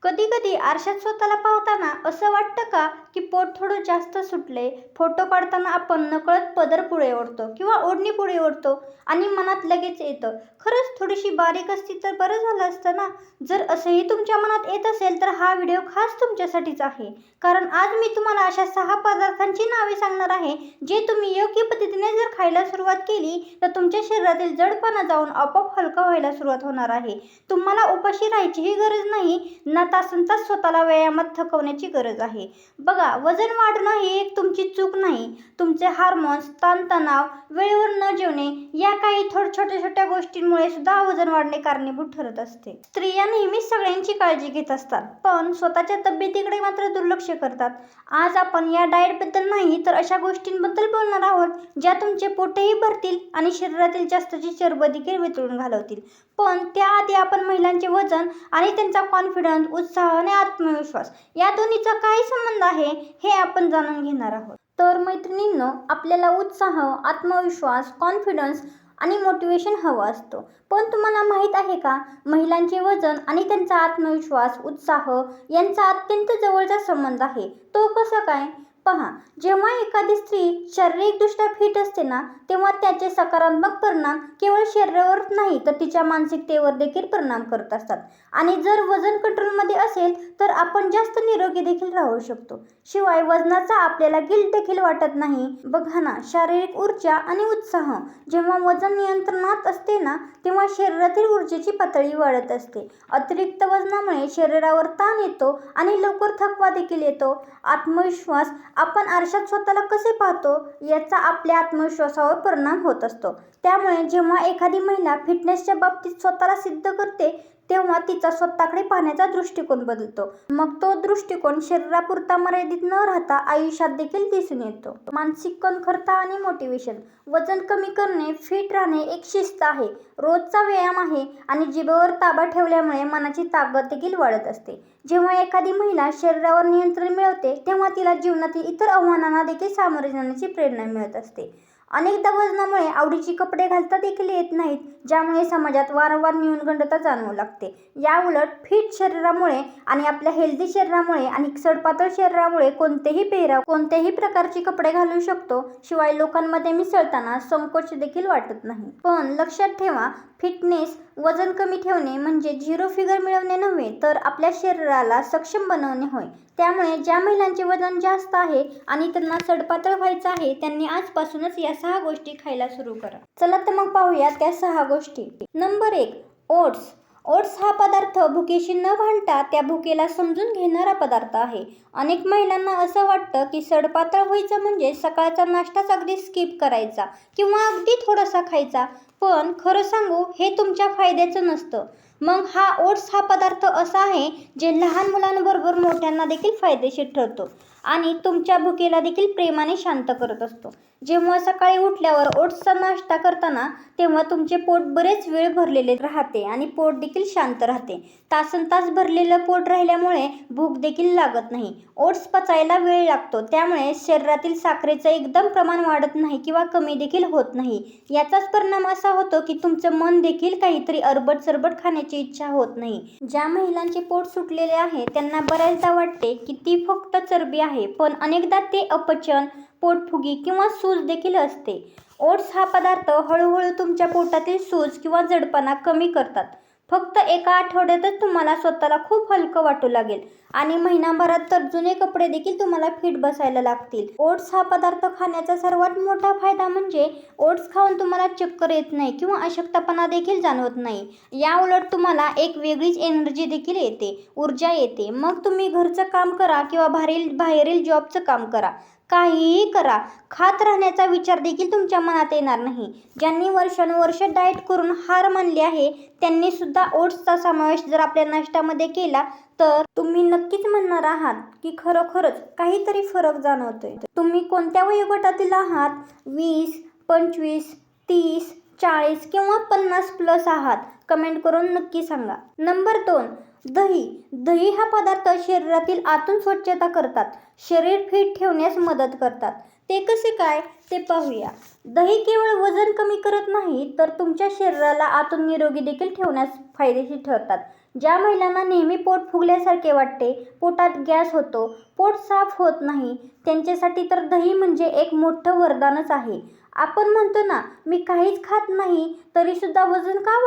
कधी कधी आरशात स्वतःला पाहताना असं वाटतं का की पोट थोडं जास्त सुटले. फोटो काढताना आपण नकळत पदर पुढे ओढतो किंवा ओढणी पुढे ओढतो आणि मनात लगेच येतं, खरंच थोडीशी बारीक असती तर बरं झालं असतं ना. जर असंही तुमच्या मनात येत असेल तर हा व्हिडिओ खास तुमच्यासाठीच आहे. कारण आज मी तुम्हाला अशा 6 पदार्थांची नावे सांगणार आहे जे तुम्ही योग्य पद्धतीने जर खायला सुरुवात केली तर तुमच्या शरीरातील जडपणा जाऊन आपोआप हलका व्हायला सुरुवात होणार आहे. तुम्हाला उपाशी राहायचीही गरज नाही ना तासनतास स्वतःला व्यायामात थकवण्याची गरज आहे. बघा, वजन वाढणं ही एक तुमची चूक नाही. तुमचे हार्मोन्स, ताणतणाव, वेळेवर न जेवणे या काही छोट्या छोट्या गोष्टींमुळे सुद्धा वजन वाढणे कारणीभूत ठरत असते. स्त्रिया नेहमीच सगळ्यांची काळजी घेत असतात पण स्वतःच्या तब्येतीकडे मात्र दुर्लक्ष करतात. आज आपण या डाएटबद्दल नाही तर अशा गोष्टींबद्दल बोलणार आहोत ज्या तुमचे पोटही भरतील आणि शरीरातील जास्तची चरबी देखील वितळून घालवतील. पण त्याआधी आपण महिलांचे वजन आणि त्यांचा कॉन्फिडन्स, उत्साह आणि आत्मविश्वास या दोन्हीचा काय संबंध आहे हे आपण जाणून घेणार आहोत. तर मैत्रिणींनो, आपल्याला उत्साह, आत्मविश्वास, कॉन्फिडन्स आणि मोटिवेशन हवं असतं. पण तुम्हाला माहीत आहे का, महिलांचे वजन आणि त्यांचा आत्मविश्वास, उत्साह यांचा अत्यंत जवळचा संबंध आहे. तो कसा काय? पहा, जेव्हा एखादी स्त्री शारीरिकदृष्ट्या फिट असते ना, तेव्हा त्याचे सकारात्मक परिणाम केवळ शरीरावर नाही तर तिच्या मानसिकतेवर देखील परिणाम करत असतात. आणि जर वजन कंट्रोलमध्ये असेल तर आपण जास्त निरोगी देखील राहू शकतो. शिवाय वजनाचा आपल्याला गिल्ट देखील वाटत नाही. बघा ना, शारीरिक ऊर्जा आणि उत्साह जेव्हा वजन नियंत्रणात असते ना तेव्हा शरीरातील ऊर्जेची पातळी वाढत असते. अतिरिक्त वजनामुळे शरीरावर ताण येतो आणि लवकर थकवा देखील येतो. आत्मविश्वास, आपण आरशात स्वतःला कसे पाहतो याचा आपल्या आत्मविश्वासावर परिणाम होत असतो. त्यामुळे जेव्हा एखादी महिला फिटनेसच्या बाबतीत स्वतःला सिद्ध करते तेव्हा तिचा स्वतःकडे पाहण्याचा दृष्टिकोन बदलतो. मग तो दृष्टिकोन शरीरापुरता मर्यादित न राहता आयुष्यात देखील दिसून येतो. मानसिक कणखरता आणि मोटिवेशन. वजन कमी करणे, फिट राहणे एक शिस्त आहे, रोजचा व्यायाम आहे आणि जिभेवर ताबा ठेवल्यामुळे मनाची ताकद देखील वाढत असते. जेव्हा एखादी महिला शरीरावर नियंत्रण मिळवते तेव्हा तिला जीवनातील इतर आव्हानांना देखील सामोरे जाण्याची प्रेरणा मिळत असते. अनेकदा वजनामुळे आवडीची कपडे घालता देखील येत नाहीत, ज्यामुळे समाजात वारंवार न्यूनगंडता जाणवू लागते. याउलट फिट शरीरामुळे आणि आपल्या हेल्दी शरीरामुळे आणि सडपातळ शरीरामुळे कोणतेही पेहराव, कोणत्याही प्रकारचे कपडे घालू शकतो. शिवाय लोकांमध्ये मिसळताना संकोच देखील वाटत नाही. पण लक्षात ठेवा, फिटनेस, वजन कमी ठेवणे म्हणजे झिरो फिगर मिळवणे नव्हे तर आपल्या शरीराला सक्षम बनवणे होय. त्यामुळे ज्या महिलांचे वजन जास्त आहे आणि त्यांना सडपातळ व्हायचं आहे त्यांनी आजपासूनच या 6 गोष्टी खायला सुरू करा. चला तर मग पाहूया त्या 6 गोष्टी. Number 1, oats. ओट्स हा पदार्थ भुकेशी न भांडता त्या भुकेला समजून घेणारा पदार्थ आहे. अनेक महिलांना असं वाटतं की सडपातळ व्हायचं म्हणजे सकाळचा नाश्ताच अगदी स्किप करायचा किंवा अगदी थोडासा खायचा. पण खरं सांगू, हे तुमच्या फायद्याचं नसतं. मग हा ओट्स हा पदार्थ असा आहे जे लहान मुलांबरोबर मोठ्यांना देखील फायदेशीर ठरतो आणि तुमच्या भुकेला देखील प्रेमाने शांत करत असतो. जेव्हा सकाळी उठल्यावर ओट्सचा नाश्ता करताना तेव्हा तुमचे पोट बरेच वेळ भरलेले राहते आणि पोट देखील शांत राहते. तासनतास भरलेलं पोट राहिल्यामुळे भूक देखील लागत नाही. ओट्स पचायला वेळ लागतो, त्यामुळे शरीरातील साखरेचं एकदम प्रमाण वाढत नाही किंवा कमी देखील होत नाही. याचाच परिणाम असा होतो की तुमचं मन देखील काहीतरी अरबट सरबट खाण्याची इच्छा होत नाही. ज्या महिलांचे पोट सुटलेले आहे त्यांना बऱ्याचदा वाटते की ती फक्त चरबी आहे, पण अनेकदा ते अपचन, पोटफुगी किंवा सूज देखील असते. ओट्स हा पदार्थ हळूहळू तुमच्या पोटातील सूज किंवा जडपणा कमी करतात. फक्त एका आठवड्यातच तुम्हाला स्वतःला खूप हलकं वाटू लागेल आणि महिनाभरात तर जुने कपडे देखील तुम्हाला फिट बसायला लागतील. ओट्स हा पदार्थ खाण्याचा सर्वात मोठा फायदा म्हणजे ओट्स खाऊन तुम्हाला चक्कर येत नाही किंवा अशक्तपणा देखील जाणवत नाही. याउलट तुम्हाला एक वेगळीच एनर्जी देखील येते, ऊर्जा येते. मग तुम्ही घरचं काम करा किंवा बाहेरील जॉबचं काम करा, काहीही करा, खात राहण्याचा विचार देखील तुमच्या मनात येणार नाही. ज्यांनी वर्षानुवर्ष डाएट करून हार मानली आहे त्यांनी सुद्धा ओट्सचा समावेश जर आपल्या नाश्त्यामध्ये केला तर तुम्ही नक्कीच म्हणणार आहात की खरोखरच काहीतरी फरक जाणवतोय. तुम्ही कोणत्या वयोगटातील आहात? 20, 25, 30, 40 किंवा 50+ आहात? कमेंट करून नक्की सांगा. नंबर 2, दही. दही हा पदार्थ शरीरातील आतून स्वच्छता करतात, शरीर फिट ठेवण्यास मदत करतात. ते कसे काय ते पाहूया. दही केवळ वजन कमी करत नाही तर तुमच्या शरीराला आतून निरोगी देखील ठेवण्यास फायदेशीर ठरतात. ज्या महिलांना नेहमी पोट फुगल्यासारखे वाटते, पोटात गॅस होतो, पोट साफ होत नाही, त्यांच्यासाठी तर दही म्हणजे एक मोठं वरदानच आहे. आपण म्हणतो ना, मी काहीच खात नाही तरीसुद्धा वजन का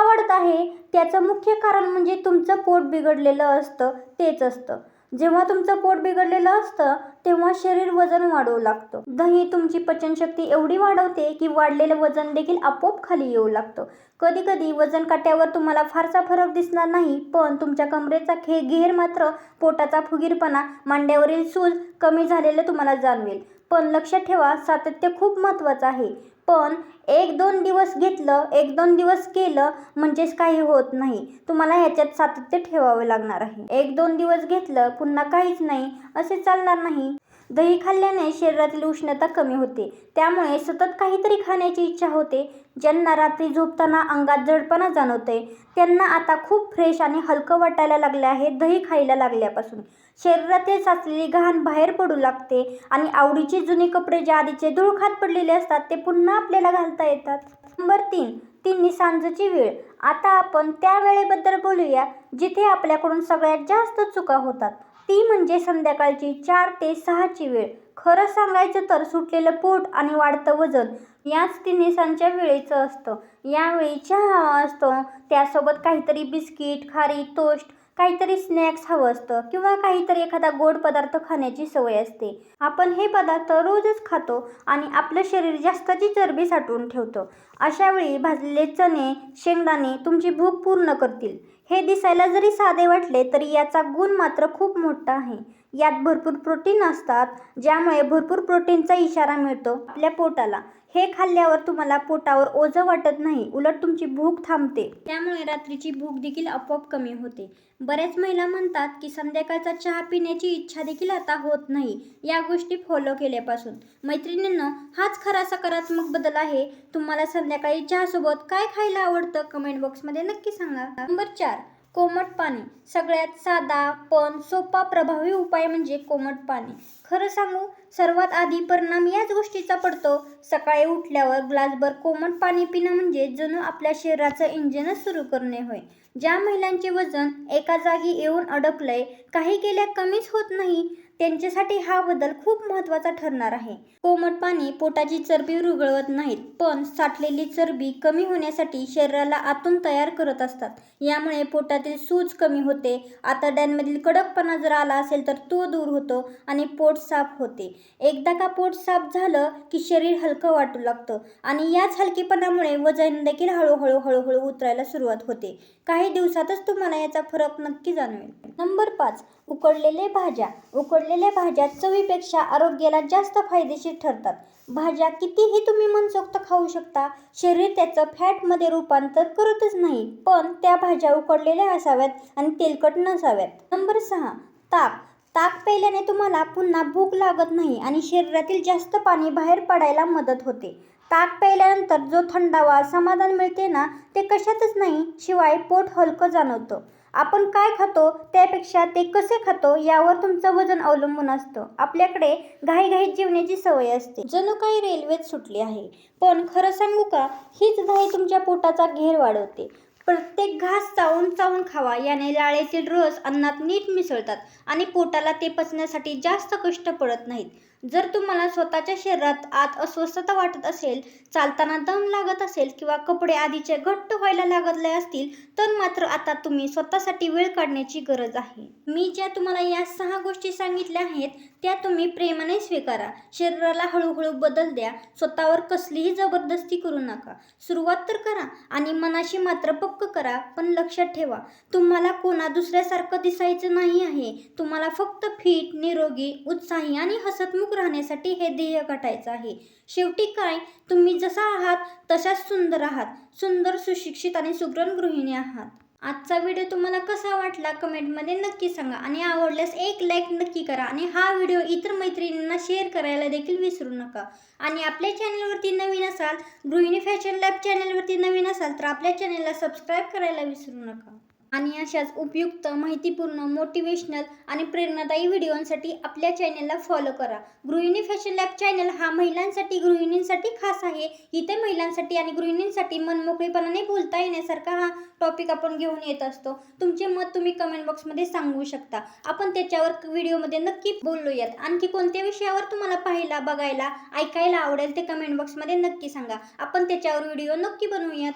वाढत आहे? त्याचं मुख्य कारण म्हणजे तुमचं पोट बिघडलेलं असतं तेच असतं. जेव्हा तुमचं पोट बिघडलेलं असतं तेव्हा शरीर वजन वाढवू लागतं. दही तुमची पचनशक्ती एवढी वाढवते की वाढलेलं वजन देखील आपोआप खाली येऊ लागतं. कधी कधी वजन काट्यावर तुम्हाला फारसा फरक दिसणार नाही, पण तुमच्या कमरेचा घेर मात्र, पोटाचा फुगीरपणा, मांड्यावरील सूज कमी झालेलं तुम्हाला जाणवेल. पण लक्षात ठेवा, सातत्य खूप महत्त्वाचं आहे. पण 1-2 दिवस घेतलं, 1-2 दिवस केलं म्हणजेच काही होत नाही. तुम्हाला ह्याच्यात सातत्य ठेवावे लागणार आहे. 1-2 दिवस घेतलं, पुन्हा काहीच नाही असे चालणार नाही. दही खाल्ल्याने शरीरातील उष्णता कमी होते, त्यामुळे सतत काहीतरी खाण्याची इच्छा होते. ज्यांना रात्री झोपताना अंगात जडपणा जाणवते त्यांना आता खूप फ्रेश आणि हलकं वाटायला लागले आहे दही खायला लागल्यापासून. शरीरातील साचलेली घाण बाहेर पडू लागते आणि आवडीचे जुने कपडे जे आधीचे धूळ खात पडलेले असतात ते पुन्हा आपल्याला घालता येतात. नंबर 3, ती सांजेची वेळ. आता आपण त्या वेळेबद्दल बोलूया जिथे आपल्याकडून सगळ्यात जास्त चुका होतात. ती म्हणजे संध्याकाळची 4 ते 6ची वेळ. खरं सांगायचं तर सुटलेलं पोट आणि वाढतं वजन याच तिन्हीसांच्या वेळेचं असतं. यावेळी चहा असतो, त्यासोबत काहीतरी बिस्किट, खारी, टोस्ट, काहीतरी स्नॅक्स हवं असतं किंवा काहीतरी एखादा गोड पदार्थ खाण्याची सवय असते. आपण हे पदार्थ रोजच खातो आणि आपलं शरीर जास्तची चरबी साठवून ठेवतं. अशावेळी भाजलेले चणे, शेंगदाणे तुमची भूक पूर्ण करतील. हे दिसायला जरी साधे वाटले तरी याचा गुण मात्र खूप मोठा आहे. यात भरपूर प्रोटीन असतात, ज्यामुळे भरपूर प्रोटीनचा इशारा मिळतो आपल्या पोटाला. हे खाल्ल्यावर तुम्हाला पोटावर ओझं वाटत नाही, उलट तुमची भूक थांबते. त्यामुळे रात्रीची भूक देखील आपोआप कमी होते. बऱ्याच महिला म्हणतात की संध्याकाळचा चहा पिण्याची इच्छा देखील आता होत नाही या गोष्टी फॉलो केल्यापासून. मैत्रिणींनो, हाच खरा सकारात्मक बदल आहे. तुम्हाला संध्याकाळी चहासोबत काय खायला आवडतं कमेंट बॉक्समध्ये नक्की सांगा. नंबर 4, कोमट पाणी. सगळ्यात साधा पण सोपा प्रभावी उपाय म्हणजे कोमट पाणी. खरं सांगू, सर्वात आधी परिणाम याच गोष्टीचा पडतो. सकाळी उठल्यावर ग्लासभर कोमट पाणी पिणं म्हणजे जणू आपल्या शरीराचं इंजिनच सुरू करणे होय. ज्या महिलांचे वजन एका जागी येऊन अडकलंय, काही केल्या कमीच होत नाही, त्यांच्यासाठी हा बदल खूप महत्त्वाचा ठरणार आहे. कोमट पाणी पोटाची चरबी विरघळवत नाहीत, पण साठलेली चरबी कमी होण्यासाठी शरीराला आतून तयार करत असतात. यामुळे पोटातील सूज कमी होते, आतड्यांमधील कडकपणा जर आला असेल तर तो दूर होतो आणि पोट साफ होते. एकदा का पोट साफ झालं की शरीर हलकं वाटू लागतं आणि याच हलकेपणामुळे वजन देखील हळूहळू उतरायला सुरुवात होते. काही दिवसातच तुम्हाला याचा फरक नक्की जाणवेल. नंबर 5, उकडलेल्या भाज्या. उकडलेल्या भाज्या चवीपेक्षा आरोग्याला जास्त फायदेशीर ठरतात. भाज्या कितीही तुम्ही मनसोक्त खाऊ शकता, शरीर त्याचं फॅटमध्ये रूपांतर करतच नाही, पण त्या भाज्या उकडलेल्या असाव्यात आणि तेलकट नसाव्यात. नंबर 6, ताक. ताक प्यायल्याने तुम्हाला पुन्हा भूक लागत नाही आणि शरीरातील जास्त पाणी बाहेर पडायला मदत होते. ताक प्यायल्यानंतर जो थंडावा, समाधान मिळते ना, ते कशातच नाही. शिवाय पोट हलकं जाणवतं. आपण काय खातो त्यापेक्षा ते कसे खातो यावर तुमचं वजन अवलंबून असतं. आपल्याकडे घाईघाईत जेवण्याची सवय असते, जणू काही रेल्वेच सुटली आहे. पण खरं सांगू का, हीच घाई तुमच्या पोटाचा घेर वाढवते. प्रत्येक घास चावून चावून खावा, याने लाळेतील रस अन्नात नीट मिसळतात आणि पोटाला ते पचण्यासाठी जास्त कष्ट पडत नाहीत. जर तुम्हाला स्वतःच्या शरीरात आत अस्वस्थता वाटत असेल, चालताना दम लागत असेल किंवा कपडे आधीचे घट्ट व्हायला लागले असतील, तर मात्र आता तुम्ही स्वतःसाठी वेळ काढण्याची गरज आहे. मी ज्या तुम्हाला या 6 गोष्टी सांगितल्या आहेत त्या तुम्ही प्रेमाने स्वीकारा. शरीराला हळूहळू बदल द्या. स्वतःवर कसलीही जबरदस्ती करू नका. सुरुवात तर करा आणि मनाशी मात्र पक्क करा. पण लक्षात ठेवा, तुम्हाला कोणा दुसऱ्यासारखं दिसायचं नाही आहे. तुम्हाला फक्त फिट, निरोगी, उत्साही आणि हसतमुख राहण्यासाठी हे ध्येय गाठायचं आहे. शेवटी काय, तुम्ही जसा आहात तशाच सुंदर आहात. सुंदर, सुशिक्षित आणि सुगरण गृहिणी आहात. आजचा व्हिडिओ तुम्हाला कसा वाटला कमेंटमध्ये नक्की सांगा आणि आवडल्यास एक लाईक नक्की करा आणि हा व्हिडिओ इतर मैत्रिणींना शेअर करायला देखील विसरू नका. आणि आपल्या चॅनलवरती नवीन असाल, गृहिणी फॅशन लॅब चॅनलवरती नवीन असाल तर आपल्या चॅनलला सबस्क्राईब करायला विसरू नका. आणि अशाच उपयुक्त, माहितीपूर्ण, मोटिवेशनल आणि प्रेरणादायी व्हिडिओंसाठी आपल्या चॅनलला फॉलो करा. गृहिणी फॅशन लॅब चॅनल हा महिलांसाठी, गृहिणींसाठी खास आहे. इथे महिलांसाठी आणि गृहिणींसाठी मनमोकळेपणाने बोलता येण्यासारखा हा टॉपिक आपण घेऊन येत असतो. तुमचे मत तुम्ही कमेंट बॉक्समध्ये सांगू शकता. आपण त्याच्यावर व्हिडिओमध्ये नक्की बोलूयात. आणखी कोणत्या विषयावर तुम्हाला पाहायला, बघायला, ऐकायला आवडेल ते कमेंट बॉक्समध्ये नक्की सांगा. आपण त्याच्यावर व्हिडिओ नक्की बनवूयात.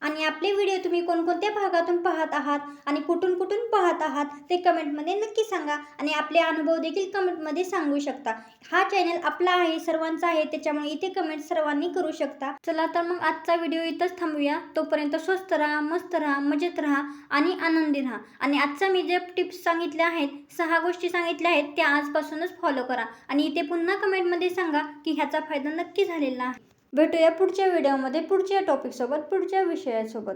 आणि आपले व्हिडिओ तुम्ही कोणकोणत्या भागातून पाहत आहात आणि कुठून कुठून पाहत आहात ते कमेंटमध्ये नक्की सांगा. आणि आपले अनुभव देखील कमेंटमध्ये सांगू शकता. हा चॅनल आपला आहे, सर्वांचा आहे, त्याच्यामुळे इथे कमेंट सर्वांनी करू शकता. चला तर मग आजचा व्हिडिओ इथंच थांबूया. तोपर्यंत स्वस्त राहा, मस्त राहा, मजेत राहा आणि आनंदी राहा. आणि आजचा मी जे टिप्स सांगितल्या आहेत, 6 गोष्टी सांगितल्या आहेत, त्या आजपासूनच फॉलो करा. आणि इथे पुन्हा कमेंटमध्ये सांगा की ह्याचा फायदा नक्की झालेला आहे. भेटूया पुढच्या व्हिडिओमध्ये, पुढच्या टॉपिकसोबत, पुढच्या विषयासोबत.